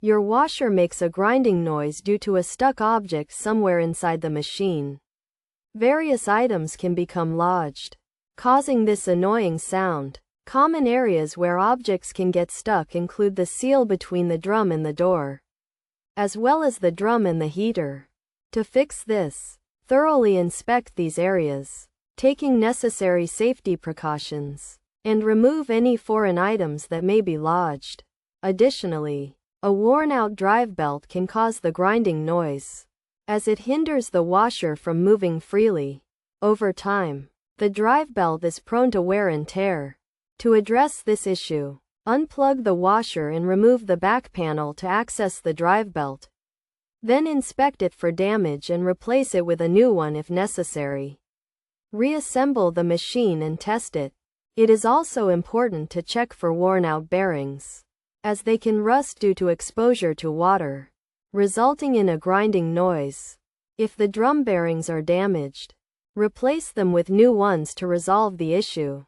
Your washer makes a grinding noise due to a stuck object somewhere inside the machine. Various items can become lodged, causing this annoying sound. Common areas where objects can get stuck include the seal between the drum and the door, as well as the drum and the heater. To fix this, thoroughly inspect these areas, taking necessary safety precautions, and remove any foreign items that may be lodged. Additionally, a worn-out drive belt can cause the grinding noise, as it hinders the washer from moving freely. Over time, the drive belt is prone to wear and tear. To address this issue, unplug the washer and remove the back panel to access the drive belt. Then inspect it for damage and replace it with a new one if necessary. Reassemble the machine and test it. It is also important to check for worn-out bearings, as they can rust due to exposure to water, resulting in a grinding noise. If the drum bearings are damaged, replace them with new ones to resolve the issue.